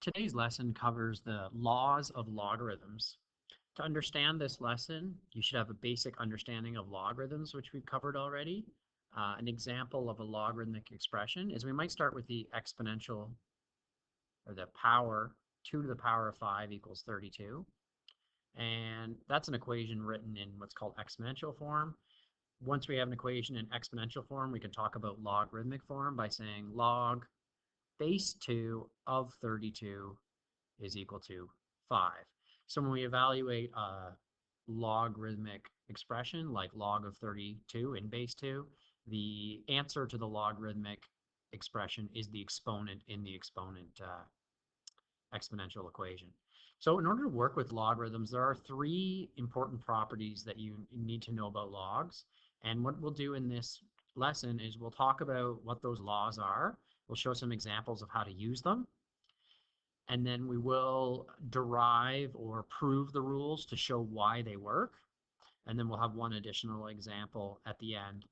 Today's lesson covers the laws of logarithms. To understand this lesson, you should have a basic understanding of logarithms, which we've covered already. An example of a logarithmic expression is we might start with the exponential, or the power, 2 to the power of 5 equals 32. And that's an equation written in what's called exponential form. Once we have an equation in exponential form, we can talk about logarithmic form by saying log base 2 of 32 is equal to 5. So when we evaluate a logarithmic expression like log of 32 in base 2, the answer to the logarithmic expression is the exponent in the exponent exponential equation. So in order to work with logarithms, there are three important properties that you need to know about logs. And what we'll do in this lesson is we'll talk about what those laws are. We'll show some examples of how to use them, and then we will derive or prove the rules to show why they work. And then we'll have one additional example at the end.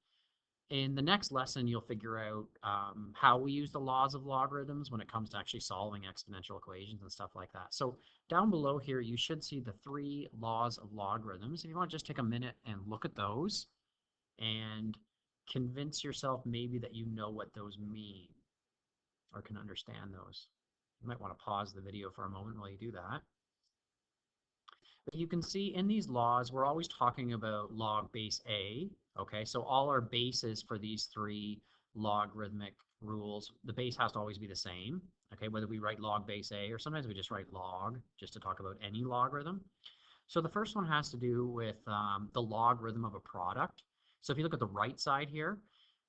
In the next lesson, you'll figure out how we use the laws of logarithms when it comes to actually solving exponential equations and stuff like that. So down below here, you should see the three laws of logarithms. If you want to just take a minute and look at those and convince yourself maybe that you know what those mean or can understand those. You might want to pause the video for a moment while you do that. But you can see in these laws, we're always talking about log base A. Okay, so all our bases for these three logarithmic rules, the base has to always be the same. Okay, whether we write log base A or sometimes we just write log just to talk about any logarithm. So the first one has to do with the logarithm of a product. So if you look at the right side here,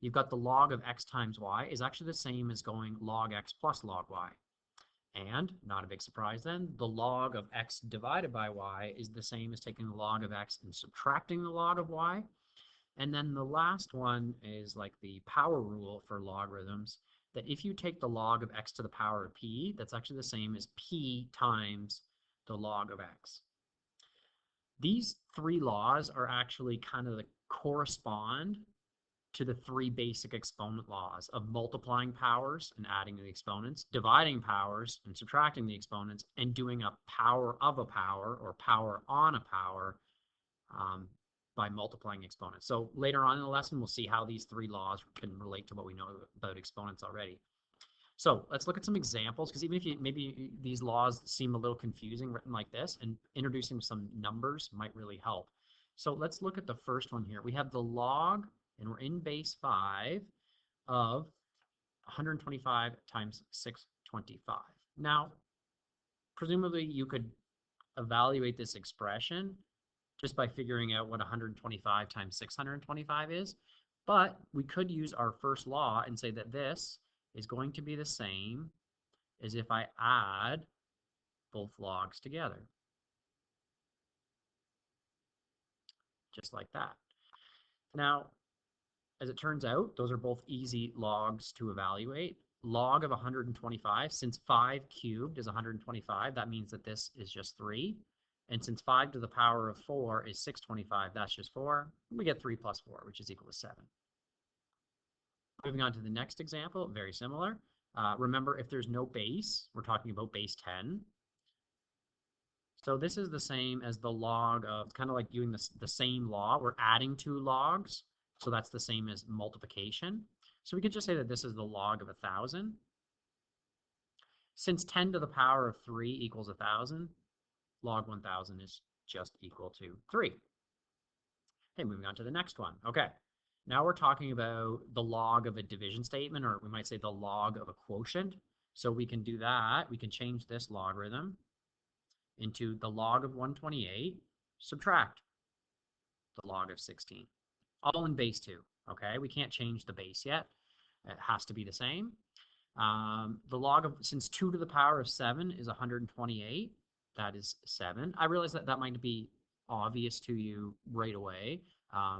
you've got the log of x times y is actually the same as going log x plus log y. And, not a big surprise then, the log of x divided by y is the same as taking the log of x and subtracting the log of y. And then the last one is like the power rule for logarithms, that if you take the log of x to the power of p, that's actually the same as p times the log of x. These three laws are actually kind of the correspond to the three basic exponent laws of multiplying powers and adding the exponents, dividing powers and subtracting the exponents, and doing a power of a power or power on a power by multiplying exponents. So later on in the lesson, we'll see how these three laws can relate to what we know about exponents already. So let's look at some examples, because even if maybe these laws seem a little confusing written like this, and introducing some numbers might really help. So let's look at the first one here. We have the log, and we're in base 5 of 125 times 625. Now, presumably you could evaluate this expression just by figuring out what 125 times 625 is, but we could use our first law and say that this is going to be the same as if I add both logs together, just like that. Now, as it turns out, those are both easy logs to evaluate. Log of 125, since 5 cubed is 125, that means that this is just 3. And since 5 to the power of 4 is 625, that's just 4. We get 3 plus 4, which is equal to 7. Moving on to the next example, very similar. Remember, if there's no base, we're talking about base 10. So this is the same as the log of, kind of like doing the same law. We're adding two logs, so that's the same as multiplication. So we could just say that this is the log of 1,000. Since 10 to the power of 3 equals 1,000, log 1,000 is just equal to 3. Okay, moving on to the next one. Okay, now we're talking about the log of a division statement, or we might say the log of a quotient. So we can do that. We can change this logarithm into the log of 128, subtract the log of 16, all in base 2. Okay, we can't change the base yet. It has to be the same. The log of, since 2 to the power of 7 is 128, that is 7. I realize that that might be obvious to you right away,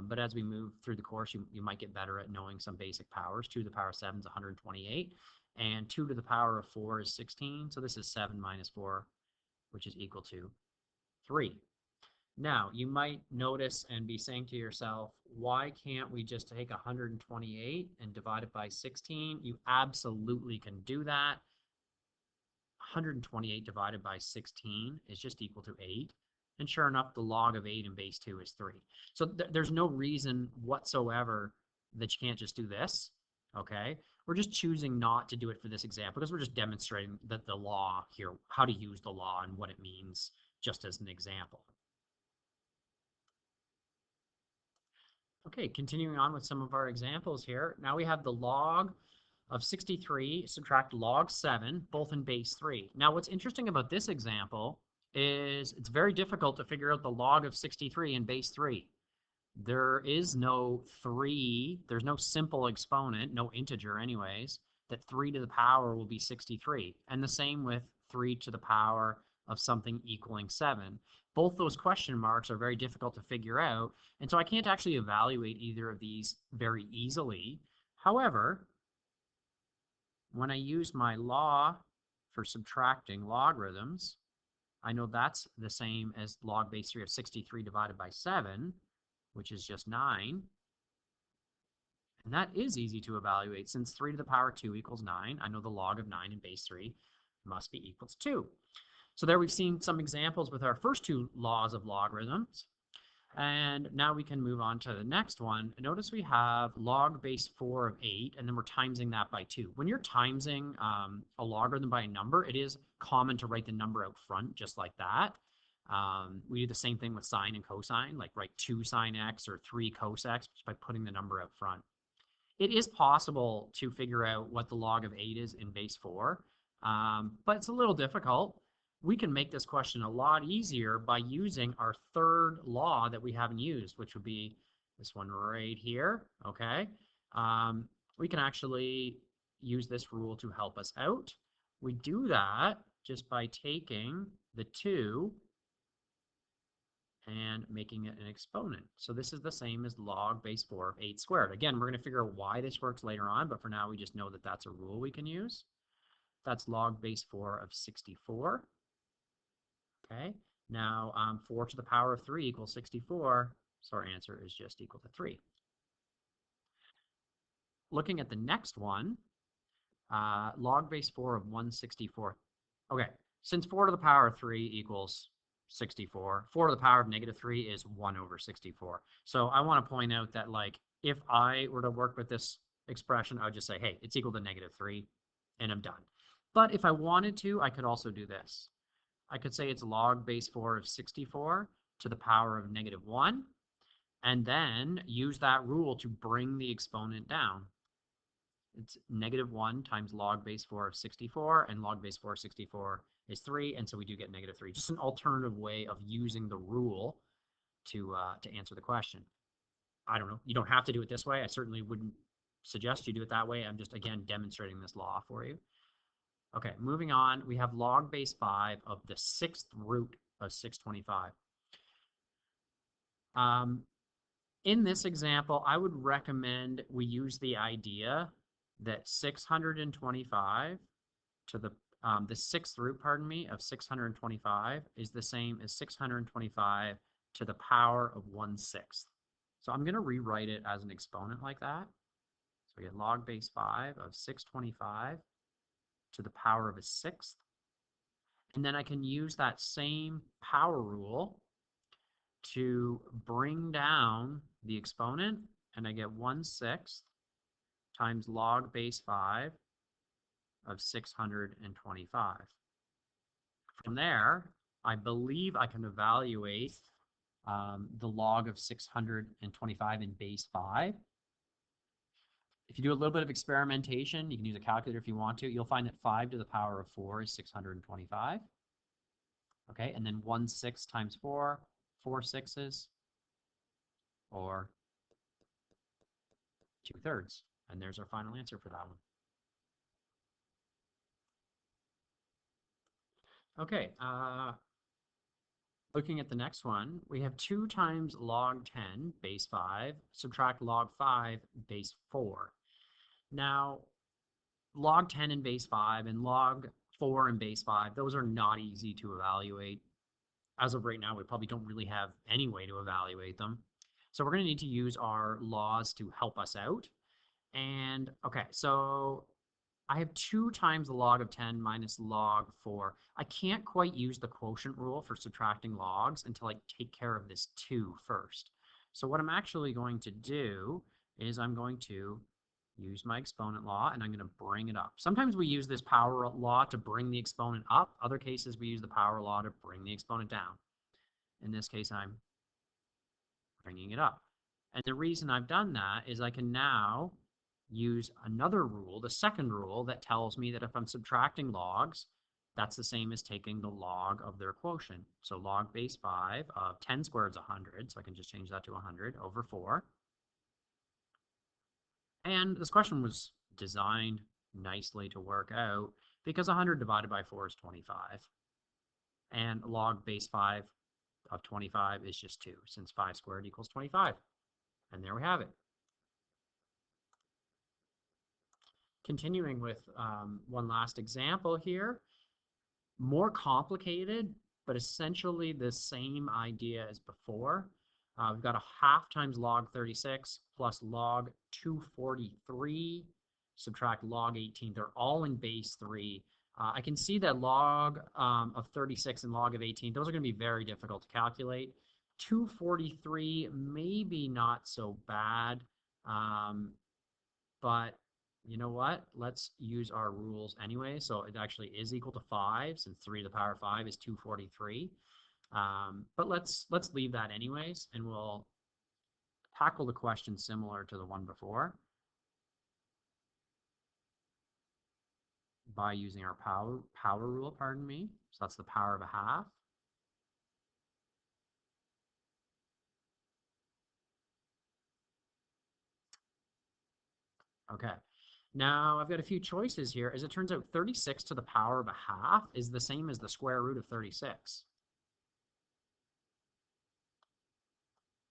but as we move through the course, you might get better at knowing some basic powers. 2 to the power of 7 is 128, and 2 to the power of 4 is 16, so this is 7 minus 4, which is equal to 3. Now, you might notice and be saying to yourself, why can't we just take 128 and divide it by 16? You absolutely can do that. 128 divided by 16 is just equal to 8. And sure enough, the log of 8 in base 2 is 3. So there's no reason whatsoever that you can't just do this, okay? We're just choosing not to do it for this example because we're just demonstrating that the law here, how to use the law and what it means just as an example. Okay, continuing on with some of our examples here. Now we have the log of 63 subtract log 7, both in base 3. Now what's interesting about this example is it's very difficult to figure out the log of 63 in base 3. There is no 3, there's no simple exponent, no integer anyways, that 3 to the power will be 63. And the same with 3 to the power of something equaling 7. Both those question marks are very difficult to figure out, and so I can't actually evaluate either of these very easily. However, when I use my law for subtracting logarithms, I know that's the same as log base 3 of 63 divided by 7, which is just 9. And that is easy to evaluate. Since 3 to the power 2 equals 9, I know the log of 9 in base 3 must be equal to 2. So there we've seen some examples with our first two laws of logarithms. And now we can move on to the next one. Notice we have log base 4 of 8, and then we're timesing that by 2. When you're timesing a logarithm by a number, it is common to write the number out front just like that. We do the same thing with sine and cosine, like write 2 sine x or 3 cos x just by putting the number out front. It is possible to figure out what the log of 8 is in base 4, but it's a little difficult. We can make this question a lot easier by using our third law that we haven't used, which would be this one right here, okay? We can actually use this rule to help us out. We do that just by taking the 2 and making it an exponent. So this is the same as log base 4 of 8 squared. Again, we're going to figure out why this works later on, but for now we just know that that's a rule we can use. That's log base 4 of 64. Okay, now 4 to the power of 3 equals 64, so our answer is just equal to 3. Looking at the next one, log base 4 of 164. Okay, since 4 to the power of 3 equals 64, 4 to the power of negative 3 is 1 over 64. So I want to point out that, like, if I were to work with this expression, I would just say, hey, it's equal to negative 3, and I'm done. But if I wanted to, I could also do this. I could say it's log base 4 of 64 to the power of negative 1, and then use that rule to bring the exponent down. It's negative 1 times log base 4 of 64, and log base 4 of 64 is 3, and so we do get negative 3. Just an alternative way of using the rule to answer the question. I don't know. You don't have to do it this way. I certainly wouldn't suggest you do it that way. I'm just, again, demonstrating this law for you. Okay, moving on, we have log base 5 of the 6th root of 625. In this example, I would recommend we use the idea that 625 to the 6th root, pardon me, of 625 is the same as 625 to the power of 1/6. So I'm going to rewrite it as an exponent like that. So we get log base 5 of 625 to the power of a 6th. And then I can use that same power rule to bring down the exponent, and I get 1/6 times log base 5 of 625. From there, I believe I can evaluate the log of 625 in base 5. If you do a little bit of experimentation, you can use a calculator if you want to, you'll find that 5 to the power of 4 is 625. Okay, and then 1/6 times 4, 4 sixes, or 2/3. And there's our final answer for that one. Okay, looking at the next one, we have 2 times log 10 base 5, subtract log 5 base 4. Now, log 10 in base 5 and log 4 in base 5, those are not easy to evaluate. As of right now, we probably don't really have any way to evaluate them. So we're going to need to use our laws to help us out. And okay, so I have 2 times the log of 10 minus log 4. I can't quite use the quotient rule for subtracting logs until I take care of this 2 first. So what I'm actually going to do is I'm going to use my exponent law and I'm going to bring it up. Sometimes we use this power law to bring the exponent up. Other cases we use the power law to bring the exponent down. In this case, I'm bringing it up. And the reason I've done that is I can now use another rule, the second rule, that tells me that if I'm subtracting logs, that's the same as taking the log of their quotient. So log base 5 of 10 squared is 100, so I can just change that to 100 over 4. And this question was designed nicely to work out because 100 divided by 4 is 25. And log base 5 of 25 is just 2, since 5 squared equals 25. And there we have it. Continuing with one last example here, more complicated, but essentially the same idea as before. We've got a half times log 36 plus log 243, subtract log 18. They're all in base 3. I can see that log of 36 and log of 18, those are going to be very difficult to calculate. 243, maybe not so bad, but you know what? Let's use our rules anyway. So it actually is equal to 5, since 3 to the power 5 is 243. But let's leave that anyways, and we'll tackle the question similar to the one before by using our power rule, pardon me. So that's the power of a half. Okay. Now I've got a few choices here. As it turns out, 36 to the power of a half is the same as the square root of 36.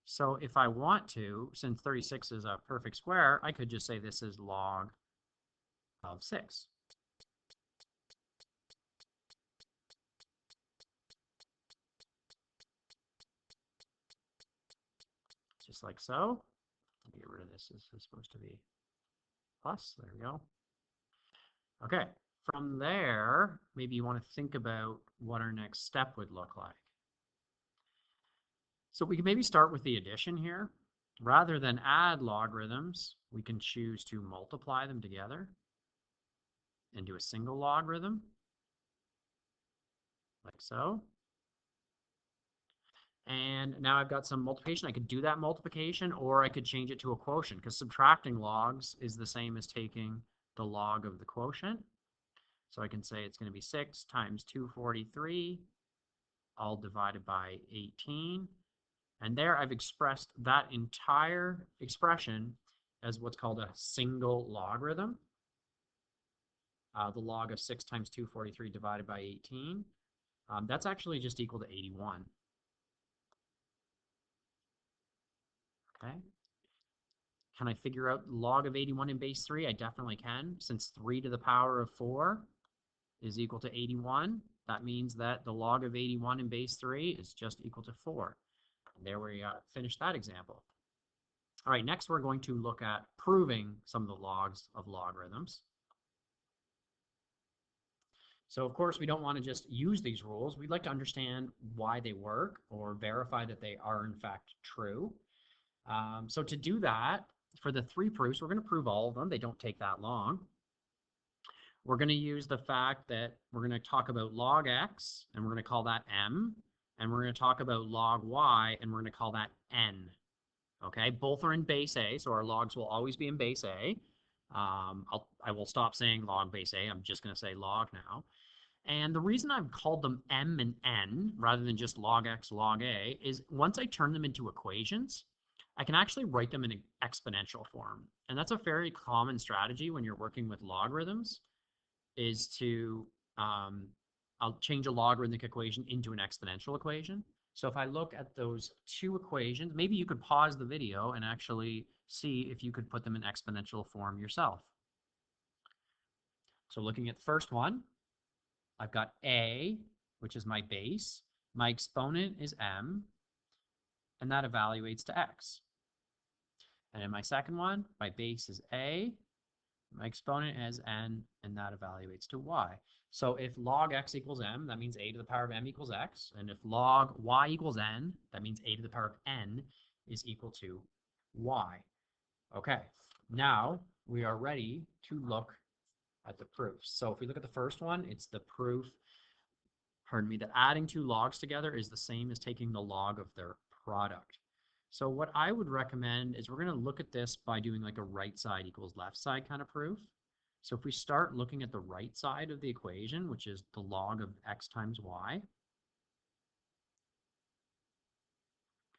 So if I want to, since 36 is a perfect square, I could just say this is log of 6. Just like so. Get rid of this. This is supposed to be plus. There we go. Okay. From there, maybe you want to think about what our next step would look like. So we can maybe start with the addition here. Rather than add logarithms, we can choose to multiply them together into a single logarithm, like so. And now I've got some multiplication. I could do that multiplication, or I could change it to a quotient, because subtracting logs is the same as taking the log of the quotient. So I can say it's going to be 6 times 243, all divided by 18. And there I've expressed that entire expression as what's called a single logarithm. The log of 6 times 243 divided by 18. That's actually just equal to 81. Okay. Can I figure out log of 81 in base 3? I definitely can. Since 3 to the power of 4 is equal to 81, that means that the log of 81 in base 3 is just equal to 4. And there we finish that example. All right, next we're going to look at proving some of the logs of logarithms. So of course, we don't want to just use these rules. We'd like to understand why they work or verify that they are in fact true. So to do that, for the 3 proofs, we're going to prove all of them. They don't take that long. We're going to use the fact that we're going to talk about log x, and we're going to call that m, and we're going to talk about log y, and we're going to call that n. Okay, both are in base A, so our logs will always be in base A. I will stop saying log base A. I'm just going to say log now. And the reason I've called them m and n rather than just log x, log a, is once I turn them into equations, I can actually write them in an exponential form. And that's a very common strategy when you're working with logarithms, is to I'll change a logarithmic equation into an exponential equation. So if I look at those 2 equations, maybe you could pause the video and actually see if you could put them in exponential form yourself. So looking at the first one, I've got a, which is my base. My exponent is m, and that evaluates to x. And in my second one, my base is a, my exponent as n, and that evaluates to y. So if log x equals m, that means a to the power of m equals x. And if log y equals n, that means a to the power of n is equal to y. Okay, now we are ready to look at the proofs. So if we look at the first one, it's the proof, pardon me, that adding two logs together is the same as taking the log of their product. So what I would recommend is we're going to look at this by doing like a right side equals left side kind of proof. So if we start looking at the right side of the equation, which is the log of x times y,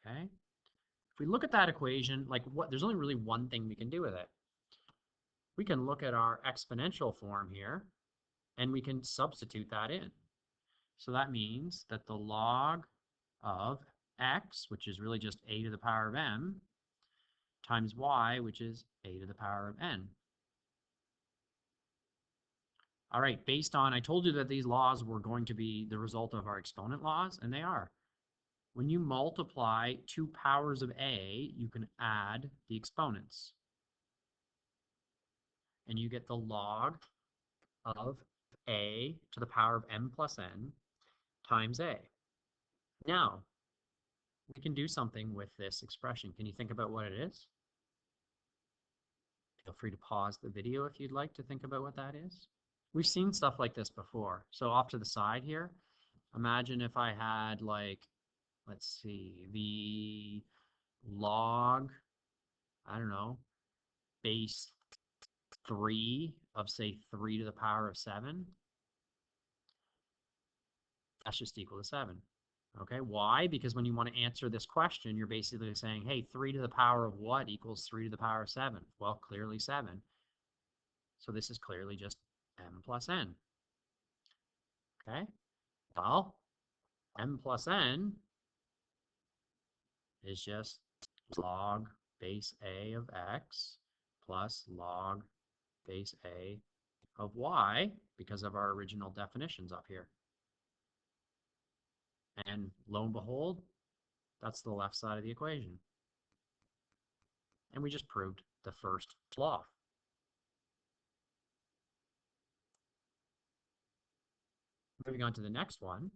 okay? If we look at that equation, like there's only really one thing we can do with it. We can look at our exponential form here, and we can substitute that in. So that means that the log of x, which is really just a to the power of m, times y, which is a to the power of n. All right, based on, I told you that these laws were going to be the result of our exponent laws, and they are. When you multiply two powers of a, you can add the exponents. And you get the log of a to the power of m plus n times a. Now, we can do something with this expression. Can you think about what it is? Feel free to pause the video if you'd like to think about what that is. We've seen stuff like this before. So off to the side here, imagine if I had like, let's see, the log, I don't know, base 3 of say 3 to the power of 7. That's just equal to 7. Okay, why? Because when you want to answer this question, you're basically saying, hey, 3 to the power of what equals 3 to the power of 7? Well, clearly 7. So this is clearly just m plus n. Okay, well, m plus n is just log base a of x plus log base a of y because of our original definitions up here. And lo and behold, that's the left side of the equation. And we just proved the first law. Moving on to the next one,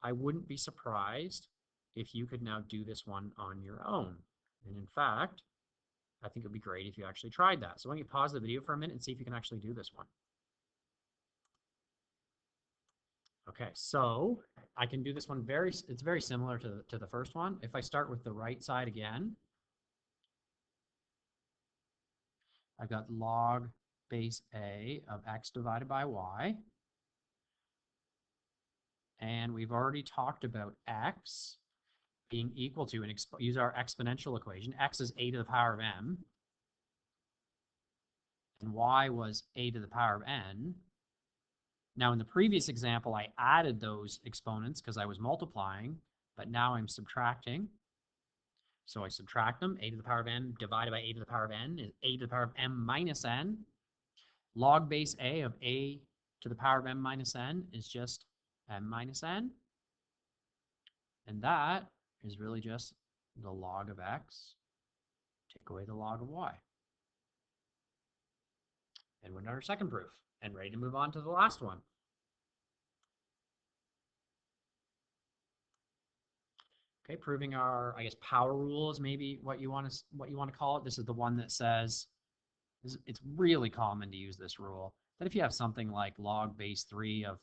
I wouldn't be surprised if you could now do this one on your own. And in fact, I think it would be great if you actually tried that. So why don't you pause the video for a minute and see if you can actually do this one. Okay, so I can do this one it's very similar to the first one. If I start with the right side again, I've got log base a of x divided by y. And we've already talked about x being equal to, and use our exponential equation. X is a to the power of m, and y was a to the power of n. Now, in the previous example, I added those exponents because I was multiplying, but now I'm subtracting. So I subtract them. A to the power of n divided by a to the power of n is a to the power of m minus n. Log base a of a to the power of m minus n is just m minus n. And that is really just the log of x. Take away the log of y. And we're in our second proof and ready to move on to the last one. Okay, proving our, I guess, power rule is maybe what you want to call it. This is the one that says, it's really common to use this rule, that if you have something like log base 3 of,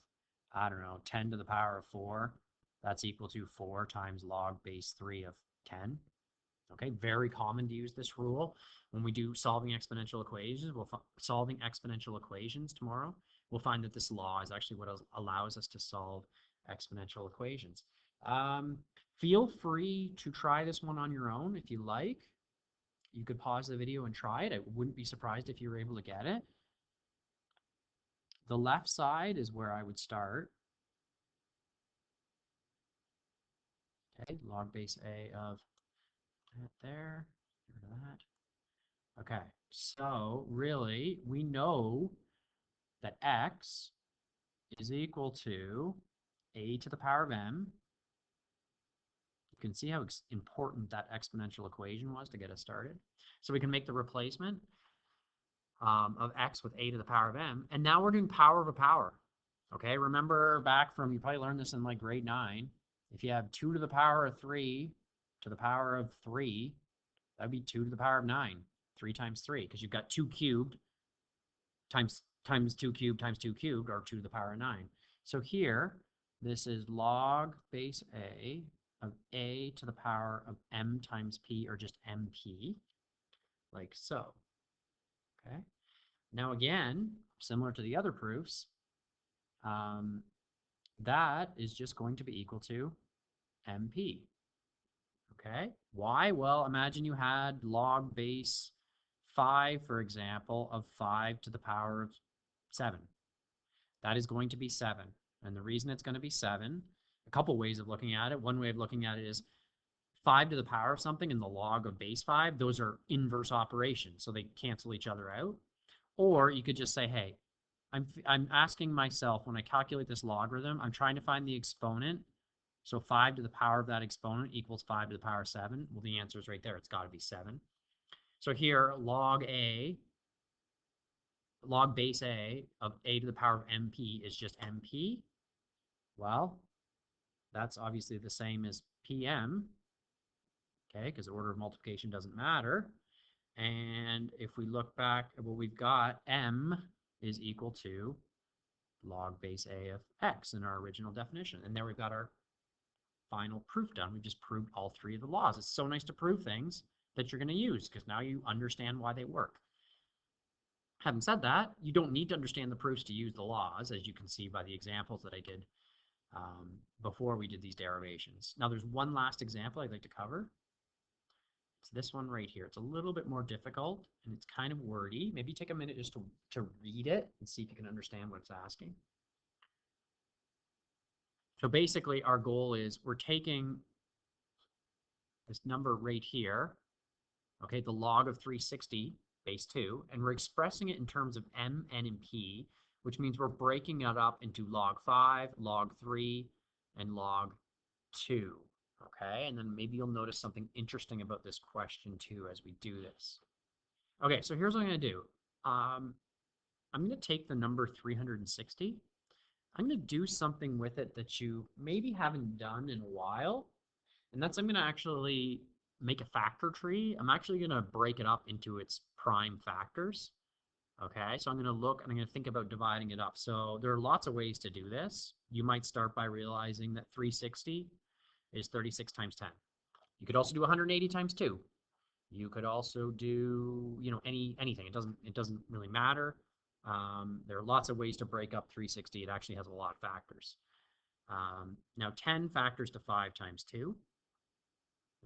I don't know, 10 to the power of 4, that's equal to 4 times log base 3 of 10. Okay, very common to use this rule when we do solving exponential equations. Solving exponential equations tomorrow, we'll find that this law is actually what allows us to solve exponential equations. Feel free to try this one on your own if you like. You could pause the video and try it. I wouldn't be surprised if you were able to get it. The left side is where I would start. Okay, log base a of that there, get rid of that. Okay, so really we know that x is equal to a to the power of m. You can see how important that exponential equation was to get us started. So we can make the replacement. of x with a to the power of m. And now we're doing power of a power. Okay, remember back from, you probably learned this in like grade 9. If you have 2 to the power of 3 to the power of 3, that would be 2 to the power of 9. 3 times 3, because you've got 2 cubed times 2 cubed times 2 cubed, or 2 to the power of 9. So here, this is log base a of a to the power of m times p, or just mp, like so. Okay. Now again, similar to the other proofs, that is just going to be equal to mp. Okay. Why? Well, imagine you had log base 5, for example, of 5 to the power of 7. That is going to be 7. And the reason it's going to be 7, a couple ways of looking at it. One way of looking at it is 5 to the power of something in the log of base 5. Those are inverse operations, so they cancel each other out. Or you could just say, hey, I'm asking myself, when I calculate this logarithm, I'm trying to find the exponent. So 5 to the power of that exponent equals 5 to the power of 7. Well, the answer is right there. It's got to be 7. So here, log base a of a to the power of mp is just mp. Well, that's obviously the same as pm, okay, because the order of multiplication doesn't matter. And if we look back at what we've got, m is equal to log base a of x in our original definition. And there we've got our final proof done. We've just proved all 3 of the laws. It's so nice to prove things that you're going to use, because now you understand why they work. Having said that, you don't need to understand the proofs to use the laws, as you can see by the examples that I did before we did these derivations. Now there's one last example I'd like to cover. It's this one right here. It's a little bit more difficult and it's kind of wordy. Maybe take a minute just to read it and see if you can understand what it's asking. So basically our goal is we're taking this number right here, okay, the log of 360 base 2, and we're expressing it in terms of m, n, and p, which means we're breaking it up into log 5, log 3, and log 2. Okay, and then maybe you'll notice something interesting about this question too as we do this. Okay, so here's what I'm going to do. I'm going to take the number 360. I'm going to do something with it that you maybe haven't done in a while, and that's I'm going to actually make a factor tree. I'm actually going to break it up into its prime factors. Okay, so I'm going to look and I'm going to think about dividing it up. So there are lots of ways to do this. You might start by realizing that 360 is 36 times 10. You could also do 180 times 2. You could also do, anything. It doesn't really matter. There are lots of ways to break up 360. It actually has a lot of factors. Now 10 factors to 5 times 2.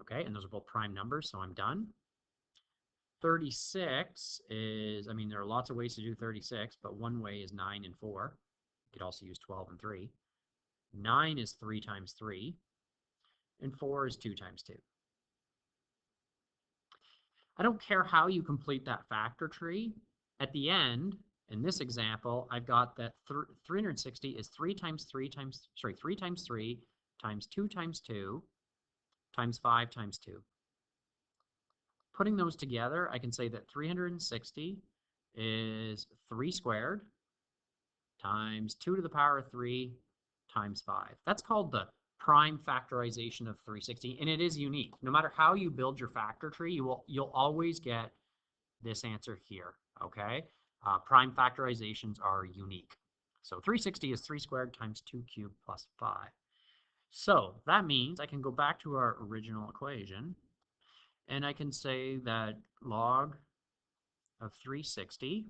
Okay, and those are both prime numbers, so I'm done. 36 is, there are lots of ways to do 36, but one way is 9 and 4. You could also use 12 and 3. 9 is 3 times 3, and 4 is 2 times 2. I don't care how you complete that factor tree. At the end, in this example, I've got that 360 is 3 times 3 times 3 times 3 times 2 times 2 times 5 times 2. Putting those together, I can say that 360 is 3 squared times 2 to the power of 3 times 5. That's called the prime factorization of 360, and it is unique. No matter how you build your factor tree, you'll always get this answer here, okay? Prime factorizations are unique. So 360 is 3 squared times 2 cubed plus 5. So that means I can go back to our original equation, and I can say that log of 360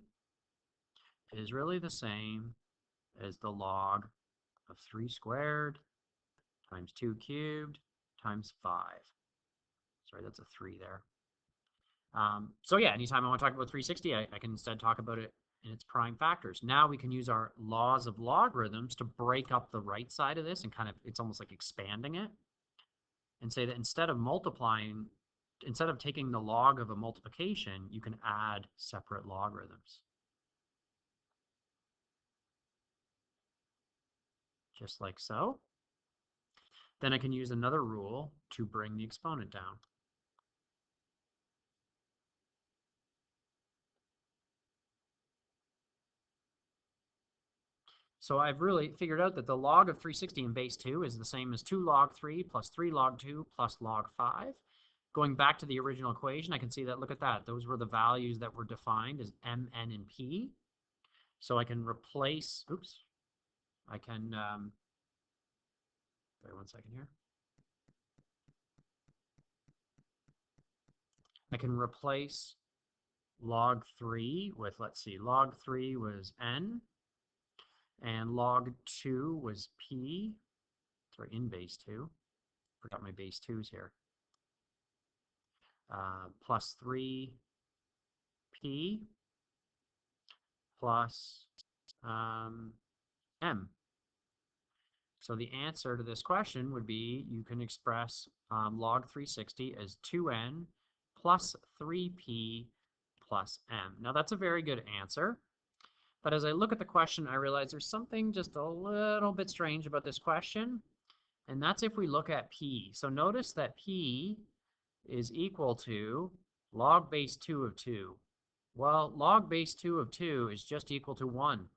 is really the same as the log of 3 squared times 2 cubed times 5. Sorry, that's a 3 there. So yeah, anytime I want to talk about 360, I can instead talk about it in its prime factors. Now we can use our laws of logarithms to break up the right side of this and it's almost like expanding it, and say that instead of taking the log of a multiplication, you can add separate logarithms. Just like so. Then I can use another rule to bring the exponent down. So I've really figured out that the log of 360 in base 2 is the same as 2 log 3 plus 3 log 2 plus log 5. Going back to the original equation, I can see that, look at that. Those were the values that were defined as m, n, and p. So I can replace, oops, I can, wait 1 second here. I can replace log 3 with, let's see, log 3 was n, and log 2 was p. Sorry, in base 2. Forgot my base 2's here. Plus 3p plus m. So the answer to this question would be, you can express log 360 as 2n plus 3p plus m. Now that's a very good answer, but as I look at the question, I realize there's something just a little bit strange about this question, and that's if we look at p. So notice that p is equal to log base 2 of 2. Well, log base 2 of 2 is just equal to 1,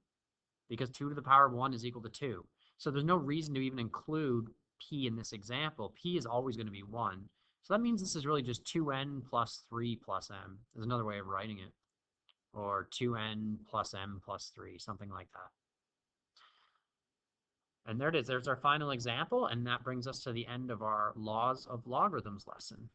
because 2 to the power of 1 is equal to 2. So there's no reason to even include p in this example. P is always going to be 1. So that means this is really just 2n plus 3 plus m. There's another way of writing it. Or 2n plus m plus 3, something like that. And there it is. There's our final example, and that brings us to the end of our Laws of Logarithms lesson.